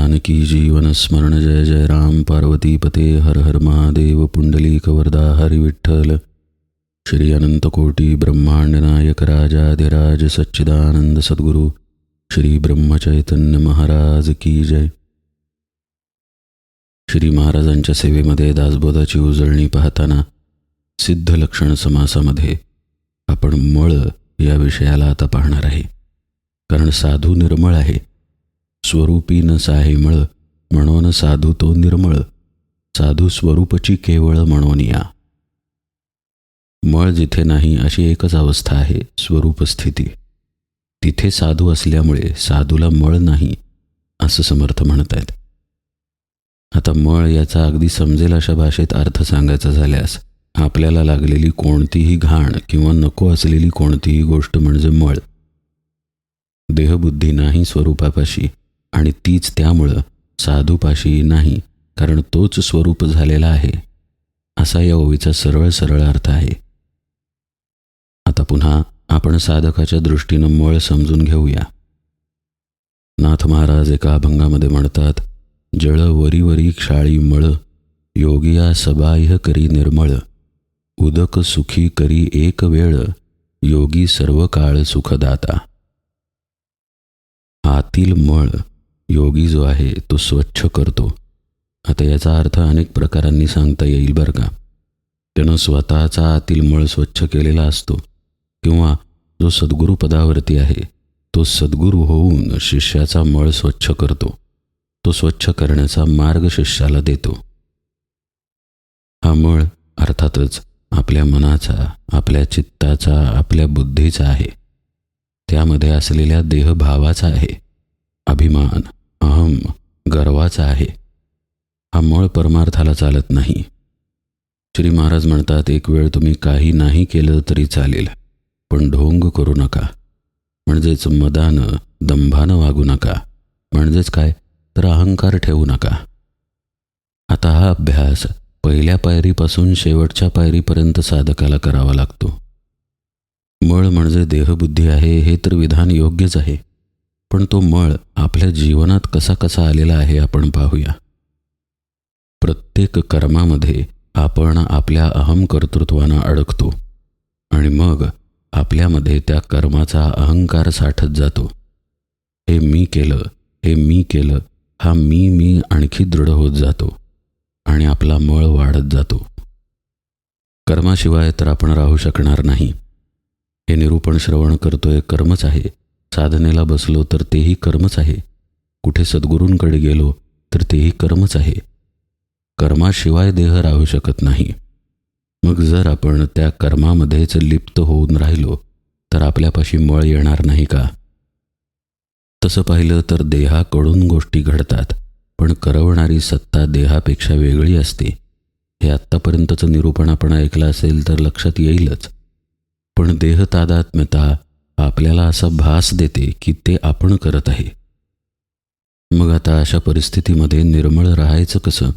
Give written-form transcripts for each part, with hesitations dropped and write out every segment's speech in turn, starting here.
जानकी जीवन स्मरण जय जय राम पार्वती पते हर हर महादेव पुंडलीक वरदा हरि विठ्ठल श्री अनंत कोटी ब्रह्मांड नायक राजाधिराज सच्चिदानंद सद्गुरु श्री ब्रह्मचैतन्य महाराज की जय। श्री महाराजांच्या सेवेमध्ये दासबोधाची उजळणी पाहताना सिद्ध लक्षण समासामध्ये आपण मळ या विषयाला आता पाहणार आहे। कारण साधू निर्मळ आहे, स्वरूपी न साहेमळ म्हणून साधू तो निर्मळ, साधू स्वरूपची केवळ म्हणून या। मळ जिथे नाही अशी एकच अवस्था आहे, स्वरूप स्थिती। तिथे साधू असल्यामुळे साधूला मळ नाही असं समर्थ म्हणत आहेत। आता मळ याचा अगदी समजेल अशा भाषेत अर्थ सांगायचा झाल्यास आपल्याला लागलेली कोणतीही घाण किंवा नको असलेली कोणतीही गोष्ट म्हणजे मळ। देहबुद्धी नाही स्वरूपापाशी आणि तीच त्यामुळं साधूपाशी नाही, कारण तोच स्वरूप झालेला आहे, असा या ओवीचा सरळ सरळ अर्थ आहे। आता पुन्हा आपण साधकाच्या दृष्टीनं मळ समजून घेऊया। नाथ महाराज एका अभंगामध्ये म्हणतात, जळ वरी वरी क्षाळी मळ, योगिया सबाह्य करी निर्मळ, उदक सुखी करी एक वेळ, योगी सर्व काळ सुखदाता। आतील मळ योगी जो आहे तो स्वच्छ करतो। आता याचा अर्थ अनेक प्रकारांनी सांगता येईल बरं का। त्यानं स्वतःचा आतील मळ स्वच्छ केलेला असतो, किंवा जो सद्गुरू पदावरती आहे तो सद्गुरू होऊन शिष्याचा मळ स्वच्छ करतो, तो स्वच्छ करण्याचा मार्ग शिष्याला देतो। हा मळ अर्थातच आपल्या मनाचा, आपल्या चित्ताचा, आपल्या बुद्धीचा आहे, त्यामध्ये असलेल्या देहभावाचा आहे, अभिमान, अहम, गर्वाचा आहे। हा मळ परमार्थाला चालत नाही। श्री महाराज म्हणतात, एक वेळ तुम्ही काही नाही केलं तरी चालेल, पण ढोंग करू नका, म्हणजेच मदानं दंभानं वागू नका, म्हणजेच काय तर अहंकार ठेवू नका। आता हा अभ्यास पहिल्या पायरीपासून शेवटच्या पायरीपर्यंत साधकाला करावा लागतो। मळ म्हणजे देहबुद्धी आहे हे तर विधान योग्यच आहे, पण तो मळ आपल्या जीवनात कसा कसा आलेला आहे आपण पाहूया। प्रत्येक कर्मामध्ये आपण आपल्या अहम कर्तृत्वानं अडकतो आणि मग आपल्यामध्ये त्या कर्माचा अहंकार साठत जातो। हे मी केलं हा मी आणखी दृढ होत जातो आणि आपला मळ वाढत जातो। कर्माशिवाय तर आपण राहू शकणार नाही, हे निरूपण श्रवण करतोय कर्मच आहे, साधनेला बसलो तर तेही कर्मच आहे, कुठे सद्गुरूंकडे गेलो तर तेही कर्मच आहे। कर्माशिवाय देह राहू शकत नाही। मग जर आपण त्या कर्मामध्येच लिप्त होऊन राहिलो तर आपल्यापाशी मळ येणार नाही का? तसं पाहिलं तर देहाकडून गोष्टी घडतात, पण करवणारी सत्ता देहापेक्षा वेगळी असते। हे आत्तापर्यंतचं निरूपण आपण ऐकलं असेल तर लक्षात येईलच। पण देह तादात्म्यता आपल्याला असा भास देते की ते आपण करत आहे। मग आता अशा परिस्थितीमध्ये निर्मळ राहायचं कसं?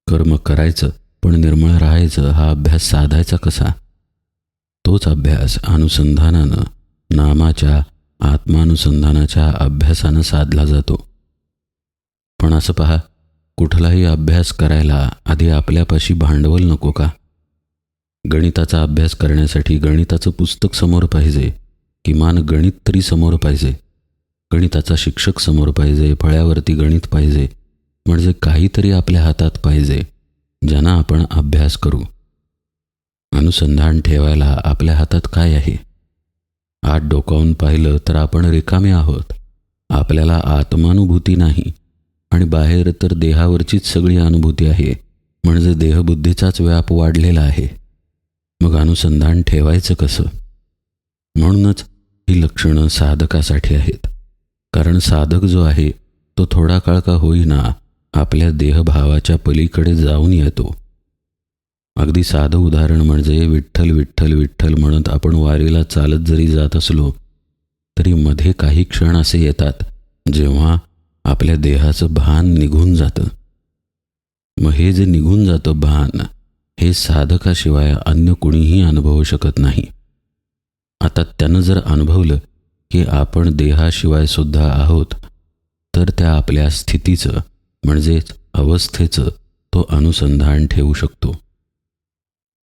कर्म करायचं पण निर्मळ राहायचं, हा अभ्यास साधायचा कसा? तोच अभ्यास अनुसंधानानं, नामाच्या आत्मानुसंधानाच्या अभ्यासानं साधला जातो। पण असं पहा, कुठलाही अभ्यास करायला आधी आपल्यापाशी भांडवल नको का? गणिताचा अभ्यास करण्यासाठी गणिताचं पुस्तक समोर पाहिजे, किमान गणित तरी समोर पाहिजे, गणिताचा शिक्षक समोर पाहिजे, फळ्यावरती गणित पाहिजे, म्हणजे काहीतरी आपल्या हातात पाहिजे ज्यानं आपण अभ्यास करू। अनुसंधान ठेवायला आपल्या हातात काय आहे? आत डोकावून पाहिलं तर आपण रिकामे आहोत। आपल्याला आत्मानुभूती नाही आणि बाहेर तर देहावरचीच सगळी अनुभूती आहे, म्हणजे देहबुद्धीचाच व्याप वाढलेला आहे। मग अनुसंधान ठेवायचं कसं? म्हणूनच ही लक्षणं साधकासाठी आहेत, कारण साधक जो आहे तो थोडा काळ का होईना आपल्या देहभावाच्या पलीकडे जाऊन येतो। अगदी साधं उदाहरण म्हणजे विठ्ठल विठ्ठल विठ्ठल म्हणत आपण वारीला चालत जरी जात असलो तरी मध्ये काही क्षण असे येतात जेव्हा आपल्या देहाचं भान निघून जातं। मग हे जे निघून जातं भान, हे साधकाशिवाय अन्य कुणीही अनुभवू शकत नाही। आता त्यानं जर अनुभवलं की आपण देहाशिवाय सुद्धा आहोत, तर त्या आपल्या स्थितीचं म्हणजेच अवस्थेचं तो अनुसंधान ठेवू शकतो.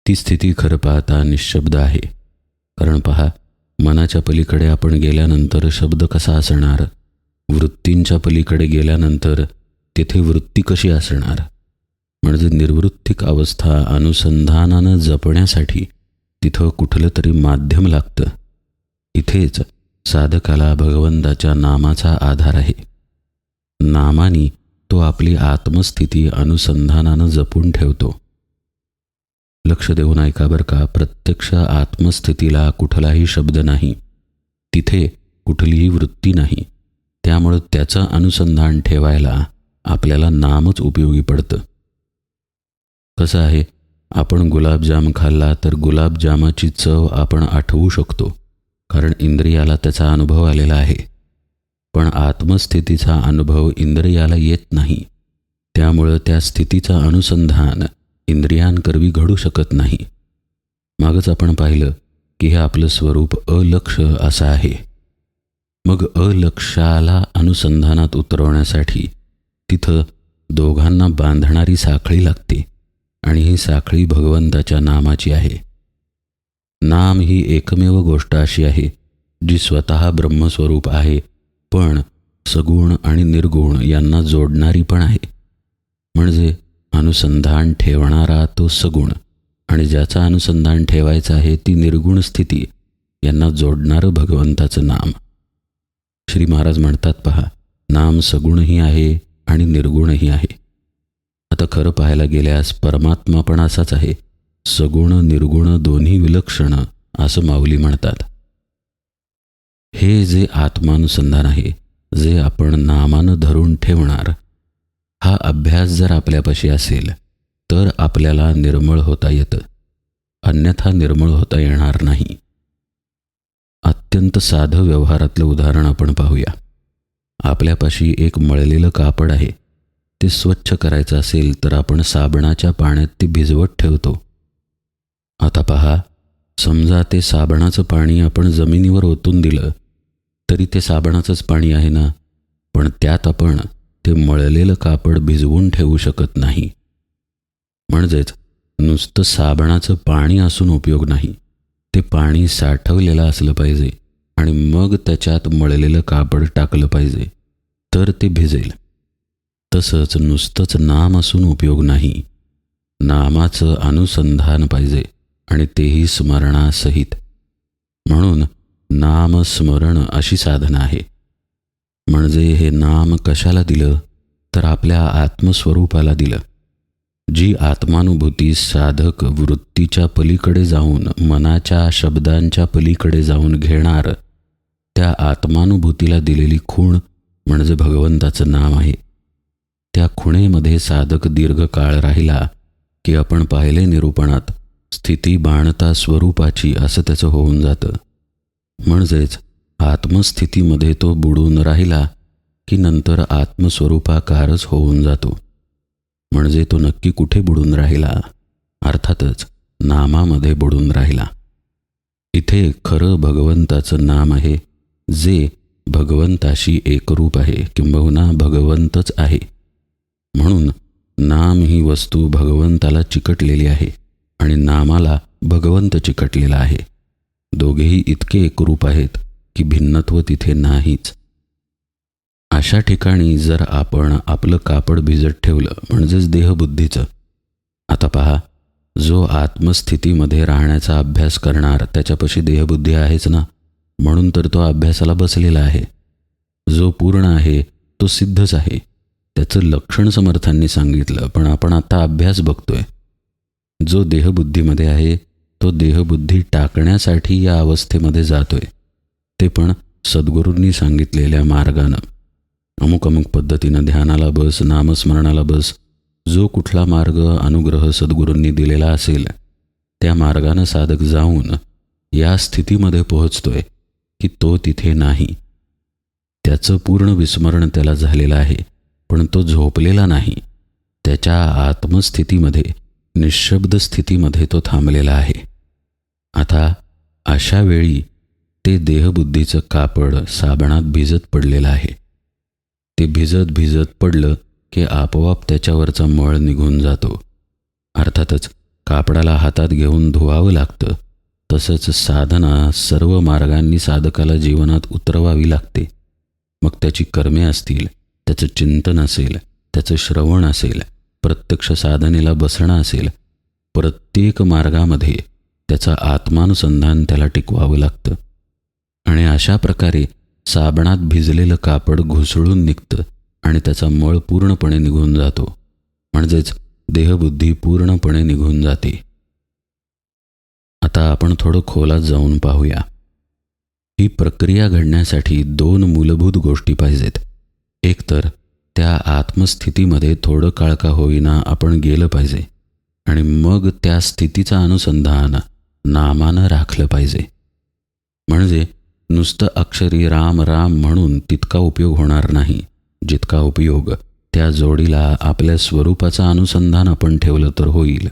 ती स्थिती खरं पाहता निःशब्द आहे. कारण पहा, मनाच्या पलीकडे आपण गेल्यानंतर शब्द कसा असणार? वृत्तींच्या पलीकडे गेल्यानंतर तेथे वृत्ती कशी असणार? म्हणजे निर्वृत्तिक अवस्था अनुसंधानानं जपण्यासाठी तिथं कुठलं तरी माध्यम लागतं. इथेच साधकाला भगवंताच्या नामाचा आधार आहे. नामानी तो आपली आत्मस्थिती अनुसंधानानं जपून ठेवतो. लक्ष देऊन ऐका बरं का, प्रत्यक्ष आत्मस्थितीला कुठलाही शब्द नाही, तिथे कुठलीही वृत्ती नाही. त्यामुळं त्याचं अनुसंधान ठेवायला आपल्याला नामच उपयोगी पडतं. कसं आहे, आपण गुलाबजाम खाल्ला तर गुलाबजामाची चव आपण आठवू शकतो, कारण इंद्रियाला त्याचा अनुभव आलेला आहे. पण आत्मस्थितीचा अनुभव इंद्रियाला येत नाही. त्यामुळं त्या स्थितीचं अनुसंधान इंद्रियांकरवी घडू शकत नाही. मागच आपण पाहिलं की हे आपलं स्वरूप अलक्ष असं आहे. मग अलक्षाला अनुसंधानात उतरवण्यासाठी तिथं दोघांना बांधणारी साखळी लागते आणि ही साखळी भगवंताच्या नामाची आहे. नाम ही एकमेव गोष्ट अशी आहे जी स्वतः ब्रह्मस्वरूप आहे, पण सगुण आणि निर्गुण यांना जोडणारी पण आहे. म्हणजे अनुसंधान ठेवणारा तो सगुण आणि ज्याचा अनुसंधान ठेवायचं आहे ती निर्गुण स्थिती यांना जोडणारं भगवंताचं नाम. श्री महाराज म्हणतात पहा, नाम सगुणही आहे आणि निर्गुणही आहे. आता खरं पाहायला गेल्यास परमात्मा पण असाच आहे, सगुण निर्गुण दोन्ही विलक्षण असं माऊली म्हणतात. हे जे आत्मानुसंधान आहे, जे आपण नामानं धरून ठेवणार, हा अभ्यास जर आपल्यापाशी असेल तर आपल्याला निर्मळ होता येतं, अन्यथा निर्मळ होता येणार नाही. अत्यंत साधं व्यवहारातलं उदाहरण आपण पाहूया. आपल्यापाशी एक मळलेलं कापड आहे. ते स्वच्छ करायचं असेल तर आपण साबणाच्या पाण्यात ते भिजवत ठेवतो. आता पहा, समजा ते साबणाचं पाणी आपण जमिनीवर ओतून दिलं तरी ते साबणाचंच पाणी आहे ना, पण त्यात आपण ते मळलेलं कापड भिजवून ठेवू शकत नाही. म्हणजेच नुसतं साबणाचं पाणी असून उपयोग नाही, ते पाणी साठवलेलं असलं पाहिजे आणि मग त्याच्यात मळलेलं कापड टाकलं पाहिजे, तर ते भिजेल. तसंच नुसतंच नाम असून उपयोग नाही, नामाचं अनुसंधान पाहिजे आणि तेही स्मरणासहित. म्हणून नामस्मरण अशी साधना आहे. म्हणजे हे नाम कशाला दिलं तर आपल्या आत्मस्वरूपाला दिलं. जी आत्मानुभूती साधक वृत्तीच्या पलीकडे जाऊन, मनाच्या शब्दांच्या पलीकडे जाऊन घेणार, त्या आत्मानुभूतीला दिलेली खूण म्हणजे भगवंताचं नाम आहे. त्या खुणेमध्ये साधक दीर्घकाळ राहिला की आपण पाहिले निरूपणात, स्थिती बाणता स्वरूपाची असं त्याचं होऊन जातं. म्हणजेच आत्मस्थितीमध्ये तो बुडून राहिला की नंतर आत्मस्वरूपाकारच होऊन जातो. म्हणजे तो नक्की कुठे बुडून राहिला? अर्थातच नामामध्ये बुडून राहिला. इथे खरं भगवंताचं नाम आहे, जे भगवंताशी एकरूप आहे, किंबहुना भगवंतच आहे. म्हणून नाम ही वस्तू भगवंताला चिकटलेली आहे आणि नामाला भगवंत चिकटलेला आहे. दोघेही इतके एकरूप आहेत की भिन्नत्व तिथे नाहीच. अशा ठिकाणी जर आपण आपलं कापड भिजत ठेवलं, म्हणजेच देहबुद्धीचं. आता पहा, जो आत्मस्थितीमध्ये राहण्याचा अभ्यास करणार त्याच्यापाशी देहबुद्धी आहेच ना, म्हणून तर तो अभ्यासाला बसलेला आहे. जो पूर्ण आहे तो सिद्धच आहे. त्याचं लक्षण समर्थांनी सांगितलं, पण आपण आता अभ्यास बघतोय. जो देहबुद्धीमध्ये आहे तो देहबुद्धी टाकण्यासाठी या अवस्थेमध्ये जातोय, ते पण सद्गुरूंनी सांगितलेल्या मार्गानं. अमुक अमुक पद्धतीनं ध्यानाला बस, नामस्मरणाला बस. जो कुठला मार्ग अनुग्रह सद्गुरूंनी दिलेला असेल त्या मार्गानं साधक जाऊन या स्थितीमध्ये पोहोचतोय की तो तिथे नाही. त्याचं पूर्ण विस्मरण त्याला झालेलं आहे, पण तो झोपलेला नाही. त्याच्या आत्मस्थितीमध्ये, निःशब्द स्थितीमध्ये तो थांबलेला आहे. आता अशा वेळी ते देहबुद्धीचं कापड साबणात भिजत पडलेलं आहे. ते भिजत भिजत पडलं की आपोआप त्याच्यावरचा मळ निघून जातो. अर्थातच कापडाला हातात घेऊन धुवावं लागतं. तसंच साधना सर्व मार्गांनी साधकाला जीवनात उतरवावी लागते. मग त्याची कर्मे असतील, त्याचं चिंतन असेल, त्याचं श्रवण असेल, प्रत्यक्ष साधनेला बसणं असेल, प्रत्येक मार्गामध्ये त्याचं आत्मानुसंधान त्याला टिकवावं लागतं. आणि अशा प्रकारे साबणात भिजलेलं कापड घुसळून निघतं आणि त्याचा मळ पूर्णपणे निघून जातो. म्हणजेच देहबुद्धी पूर्णपणे निघून जाते. आता आपण थोडं खोलात जाऊन पाहूया. ही प्रक्रिया घडण्यासाठी 2 मूलभूत गोष्टी पाहिजेत. एक तर त्या आत्मस्थितीमध्ये थोडं काळ का होईना आपण गेलं पाहिजे आणि मग त्या स्थितीचं अनुसंधान नामानं राखलं पाहिजे. म्हणजे नुसतं अक्षरी राम राम म्हणून तितका उपयोग होणार नाही, जितका उपयोग त्या जोडीला आपल्या स्वरूपाचं अनुसंधान आपण ठेवलं तर होईल.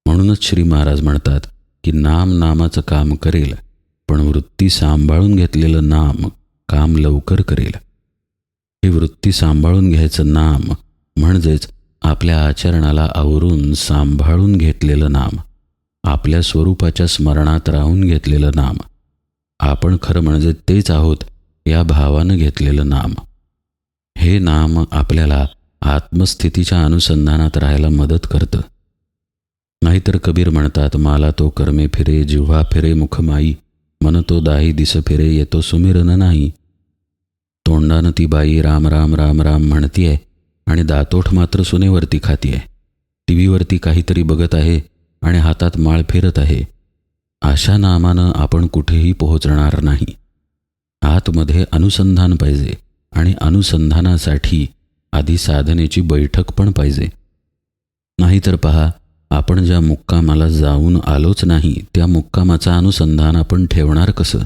म्हणूनच श्री महाराज म्हणतात की नाम नामाचं काम करेल, पण वृत्ती सांभाळून घेतलेलं नाम काम लवकर करेल. ही वृत्ती सांभाळून घ्यायचं नाम म्हणजेच आपल्या आचरणाला आवरून सांभाळून घेतलेलं नाम, आपल्या स्वरूपाच्या स्मरणात राहून घेतलेलं नाम, आपण खरं म्हणजे तेच आहोत या भावानं घेतलेलं नाम. हे नाम आपल्याला आत्मस्थितीच्या अनुसंधानात राहायला मदत करतं. नाहीतर कबीर म्हणतात, मला तो कर्मे फिरे जिव्हा फिरे मुखमाई, मन तो दाही दिस फिरे येतो सुमिरन नाही. तोंडानं ती बाई राम राम राम राम म्हणतीये आणि दातोठ मात्र सुनेवरती खातीये. टीव्हीवरती काहीतरी बघत आहे आणि हातात माळ फिरत आहे. अशा नामानं आपण कुठेही पोहोचणार नाही. आतमध्ये अनुसंधान पाहिजे आणि अनुसंधानासाठी आधी साधनेची बैठक पण पाहिजे. नाहीतर पहा, आपण ज्या मुक्कामाला जाऊन आलोच नाही त्या मुक्कामाचं अनुसंधान आपण ठेवणार कसं?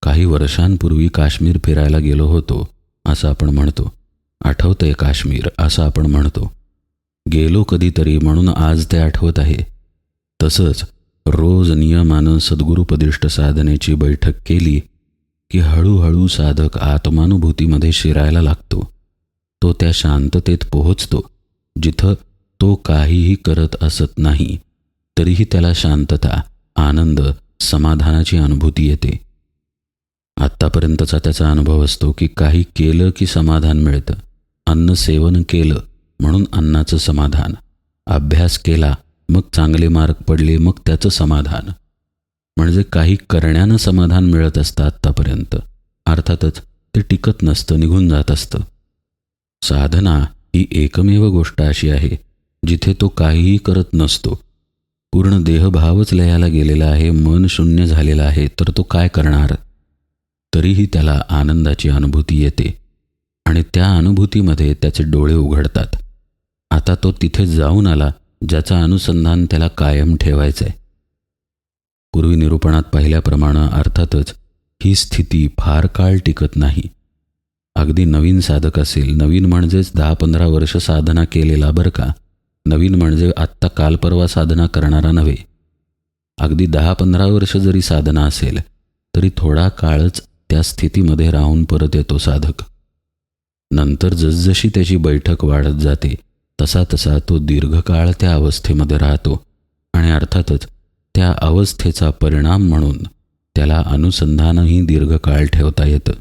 काही वर्षांपूर्वी काश्मीर फिरायला गेलो होतो असं आपण म्हणतो. आठवतंय काश्मीर असं आपण म्हणतो. गेलो कधीतरी म्हणून आज ते आठवत आहे. तसंच रोज नियमानं सद्गुरुपदिष्ट साधनेची बैठक केली की हळूहळू साधक आत्मानुभूतीमध्ये शिरायला लागतो. तो त्या शांततेत पोहोचतो जिथं तो काहीही करत असत नाही तरीही त्याला शांतता, आनंद, समाधानाची अनुभूती येते. आत्तापर्यंतचा त्याचा अनुभव असतो की काही केलं की समाधान मिळतं. अन्न सेवन केलं म्हणून अन्नाचं समाधान, अभ्यास केला मग चांगले मार्क पडले मग त्याचं समाधान. म्हणजे काही करण्यानं समाधान मिळत असतं आत्तापर्यंत. अर्थातच ते टिकत नसतं, निघून जात असतं. साधना ही एकमेव गोष्ट अशी आहे जिथे तो काहीही करत नसतो. पूर्ण देहभावच लयाला गेलेला आहे, मन शून्य झालेलं आहे, तर तो काय करणार? तरीही त्याला आनंदाची अनुभूती येते आणि त्या अनुभूतीमध्ये त्याचे डोळे उघडतात. आता तो तिथे जाऊन आला ज्याचं अनुसंधान त्याला कायम ठेवायचं आहे. पूर्वी निरूपणात पाहिल्याप्रमाणे अर्थातच ही स्थिती फार काळ टिकत नाही. अगदी नवीन साधक असेल, नवीन म्हणजेच 10-15 वर्ष साधना केलेला बरं का, नवीन म्हणजे आत्ता काल परवा साधना करणारा नव्हे. अगदी 10-15 वर्ष जरी साधना असेल तरी थोडा काळच त्या स्थितीमध्ये राहून परत येतो साधक. नंतर जसजशी त्याची बैठक वाढत जाते तसा तसा तो दीर्घकाळ त्या अवस्थेमध्ये राहतो आणि अर्थातच त्या अवस्थेचा परिणाम म्हणून त्याला अनुसंधानही दीर्घकाळ ठेवता येतं.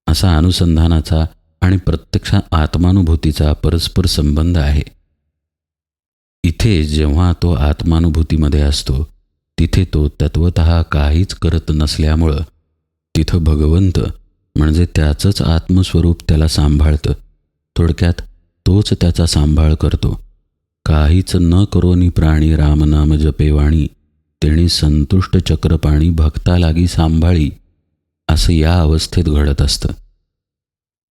असा अनुसंधानाचा आणि प्रत्यक्ष आत्मानुभूतीचा परस्पर संबंध आहे. इथे जेव्हा तो आत्मानुभूतीमध्ये असतो तिथे तो तत्वतः काहीच करत नसल्यामुळं तिथं भगवंत म्हणजे त्याचंच आत्मस्वरूप त्याला सांभाळतं. थोडक्यात तोच त्याचा सांभाळ करतो. काहीच न करोनी प्राणी रामनाम जपेवाणी, तेणी संतुष्ट चक्रपाणी भक्ता लागी सांभाळी, असं या अवस्थेत घडत असतं.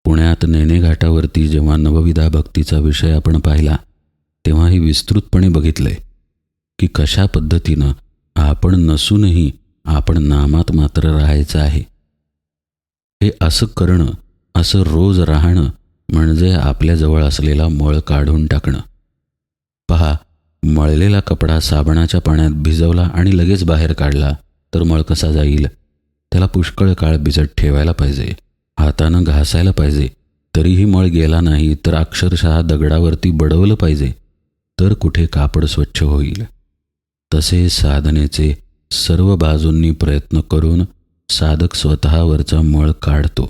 पुण्यात नेने घाटावरती जेव्हा नवविधा भक्तीचा विषय आपण पाहिला तेव्हाही विस्तृतपणे बघितलंय की कशा पद्धतीनं आपण नसूनही आपण नामात मात्र राहायचं आहे. हे असं करणं, असं रोज राहणं म्हणजे आपल्याजवळ असलेला मळ काढून टाकणं. पहा, मळलेला कपडा साबणाच्या पाण्यात भिजवला आणि लगेच बाहेर काढला तर मळ कसा जाईल? त्याला पुष्कळ काळ भिजत ठेवायला पाहिजे. हातानं घासायला पाहिजे, तरीही मळ गेला नाही तर अक्षरशः दगडावरती बडवलं पाहिजे, तर कुठे कापड स्वच्छ होईल. तसे साधनेचे सर्व बाजूंनी प्रयत्न करून साधक स्वतःवरचा मळ काढतो.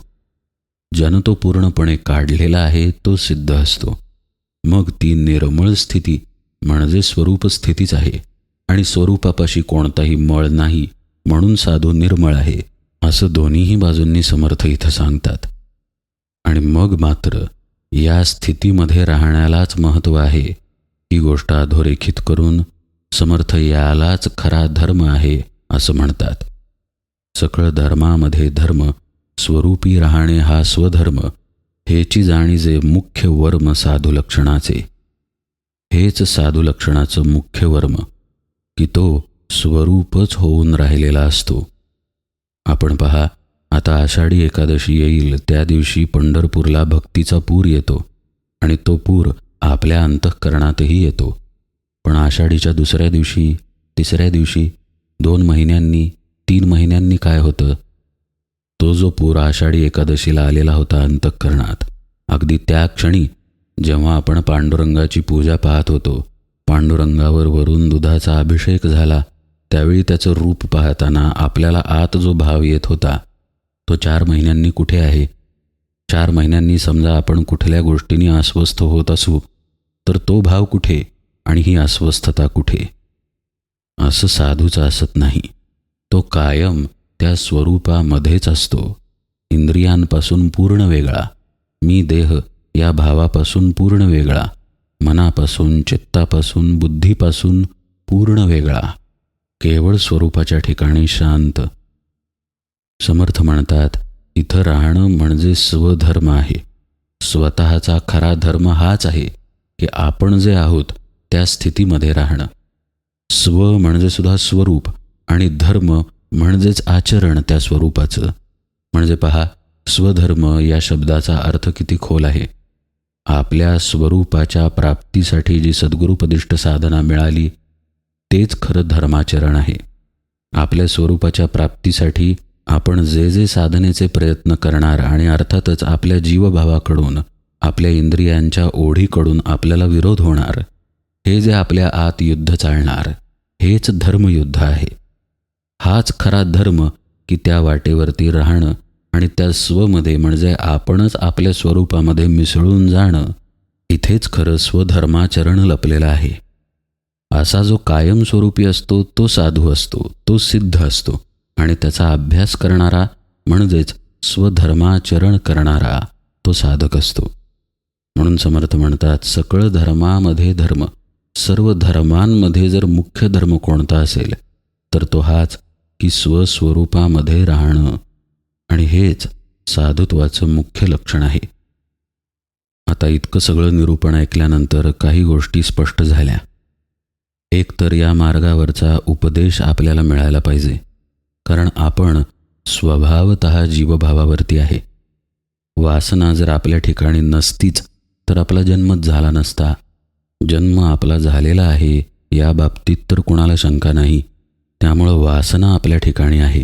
ज्यानं तो पूर्णपणे काढलेला आहे तो सिद्ध असतो. मग ती निर्मळ स्थिती म्हणजे स्वरूप स्थितीच आहे. आणि स्वरूपापाशी कोणताही मळ नाही म्हणून साधू निर्मळ आहे, असं दोन्हीही बाजूंनी समर्थ इथं सांगतात. आणि मग मात्र या स्थितीमध्ये राहण्यालाच महत्त्व आहे, ही गोष्ट अधोरेखित करून समर्थ यालाच खरा धर्म आहे असं म्हणतात. सकळ धर्मामध्ये धर्म स्वरूपी राहणे हा स्वधर्म, हेची जाणीजे मुख्य वर्म साधू लक्षणाचे. हेच साधू लक्षणाचं मुख्य वर्म, की तो स्वरूपच होऊन राहिलेला असतो. आपण पहा, आता आषाढी एकादशी येईल त्या दिवशी पंढरपूरला भक्तीचा पूर येतो आणि तो पूर आपल्या अंतःकरणातही येतो. पण आषाढीच्या दुसऱ्या दिवशी, तिसऱ्या दिवशी, 2 महिन्यांनी, 3 महिन्यांनी काय होतं? तो जो पूर आषाढी एकादशीला आलेला होता अंतःकरणात, अगदी त्या क्षणी जेव्हा आपण पांडुरंगाची पूजा पाहत होतो, पांडुरंगावर वरून दुधाचा अभिषेक झाला, त्यावेळी त्याचं रूप पाहताना आपल्याला आत जो भाव येत होता तो 4 महिन्यांनी कुठे आहे? 4 महिन्यांनी समजा आपण कुठल्या गोष्टींनी अस्वस्थ होत असू तर तो भाव कुठे आणि ही अस्वस्थता कुठे? असं साधूचं असत नाही. तो कायम त्या स्वरूपामध्येच असतो. इंद्रियांपासून पूर्ण वेगळा, मी देह या भावापासून पूर्ण वेगळा, मनापासून, चित्तापासून, बुद्धीपासून पूर्ण वेगळा, केवळ स्वरूपाच्या ठिकाणी शांत. समर्थ म्हणतात, इथं राहणं म्हणजे स्वधर्म आहे. स्वतःचा खरा धर्म हाच आहे की आपण जे आहोत त्या स्थितीमध्ये राहणं. स्व म्हणजे सुद्धा स्वरूप आणि धर्म म्हणजेच आचरण त्या स्वरूपाचं. म्हणजे पहा, स्वधर्म या शब्दाचा अर्थ किती खोल आहे. आपल्या स्वरूपाच्या प्राप्तीसाठी जी सद्गुरुपदिष्ट साधना मिळाली तेच खरं धर्माचरण आहे. आपल्या स्वरूपाच्या प्राप्तीसाठी आपण जे जे साधनेचे प्रयत्न करणार आणि अर्थातच आपल्या जीवभावाकडून, आपल्या इंद्रियांच्या ओढीकडून आपल्याला विरोध होणार, हे जे आपल्या आत युद्ध चालणार, हेच धर्मयुद्ध आहे. हाच खरा धर्म की त्या वाटेवरती राहणं आणि त्या स्वमध्ये म्हणजे आपणच आपल्या स्वरूपामध्ये मिसळून जाणं, इथेच खरं स्वधर्माचरण लपलेलं आहे. असा जो कायमस्वरूपी असतो तो साधू असतो, तो सिद्ध असतो आणि त्याचा अभ्यास करणारा म्हणजेच स्वधर्माचरण करणारा तो साधक असतो. म्हणून समर्थ म्हणतात, सकळ धर्मामध्ये धर्म, सर्व धर्मांमध्ये जर मुख्य धर्म कोणता असेल तर तो हाच की स्वस्वरूपामध्ये राहणं, आणि हेच साधुत्वाचं मुख्य लक्षण आहे. आता इतकं सगळं निरूपण ऐकल्यानंतर काही गोष्टी स्पष्ट झाल्या. एक तर या मार्गावरचा उपदेश आपल्याला मिळायला पाहिजे, कारण आपण स्वभावतः जीवभावावरती आहे. वासना जर आपल्या ठिकाणी नसतीच तर आपला जन्मच झाला नसता. जन्म आपला झालेला आहे या बाबतीत तर कुणाला शंका नाही. त्यामुळं वासना आपल्या ठिकाणी आहे.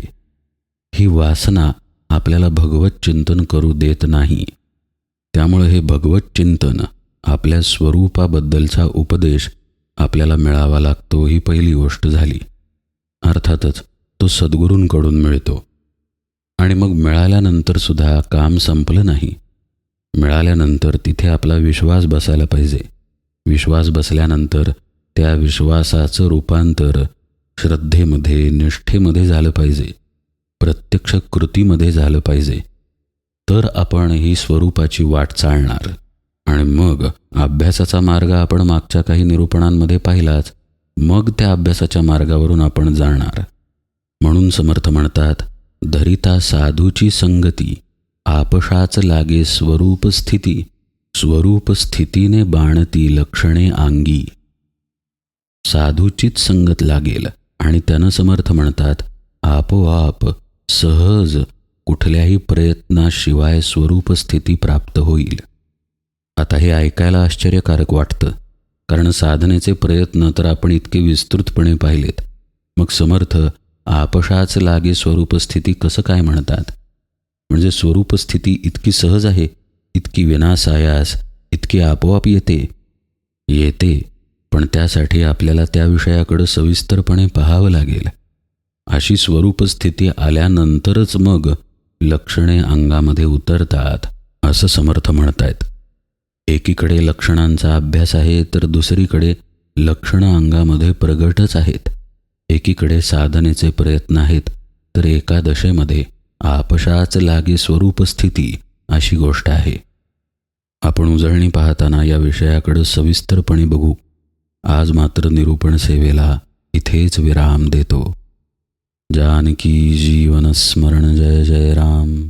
ही वासना आपल्याला भगवत चिंतन करू देत नाही. त्यामुळे हे भगवत चिंतन, आपल्या स्वरूपाबद्दलचा उपदेश आपल्याला मिळावा लागतो, ही पहिली गोष्ट झाली. अर्थातच तो सद्गुरूंकडून मिळतो. आणि मग मिळाल्यानंतर सुद्धा काम संपलं नाही. मिळाल्यानंतर तिथे आपला विश्वास बसायला पाहिजे. विश्वास बसल्यानंतर त्या विश्वासाचं रूपांतर श्रद्धेमध्ये, निष्ठेमध्ये झालं पाहिजे, प्रत्यक्ष कृतीमध्ये झालं पाहिजे. तर आपण ही स्वरूपाची वाट चालणार. आणि मग अभ्यासाचा मार्ग आपण मागच्या काही निरूपणांमध्ये पाहिलाच. मग त्या अभ्यासाच्या मार्गावरून आपण जाणार. म्हणून समर्थ म्हणतात, धरिता साधूची संगती, आपशाच लागे स्वरूप स्थिती, स्वरूप स्थितीने बाणती लक्षणे अंगी. साधूचीच संगत लागेल आणि त्यानं समर्थ म्हणतात, आपोआप सहज कुठल्याही प्रयत्नाशिवाय स्वरूप स्थिती प्राप्त होईल. आता हे ऐकायला आश्चर्यकारक वाटतं, कारण साधनेचे प्रयत्न तर आपण इतके विस्तृतपणे पाहिलेत. मग समर्थ आपशाच लागे स्वरूप स्थिती कसं काय म्हणतात? म्हणजे स्वरूपस्थिती इतकी सहज आहे, इतकी विनासायास, इतकी आपोआप येते, पण त्यासाठी आपल्याला त्या विषयाकडे सविस्तरपणे पाहावं लागेल. अशी स्वरूपस्थिती आल्यानंतरच मग लक्षणे अंगामध्ये उतरतात, असं समर्थ म्हणतायत. एकीकडे लक्षणांचा अभ्यास आहे, तर दुसरीकडे लक्षणं अंगामध्ये प्रगटच आहेत. एकीकडे साधनेचे प्रयत्न आहेत, तर एका दशेमध्ये आपशाच लागे स्वरूपस्थिती अशी गोष्ट आहे. आपण उजळणी पाहताना या विषयाकडे सविस्तरपणे बघू. आज मात्र निरूपण सेवेला इथेच विराम देतो. जानकी जीवन स्मरण जय जय राम.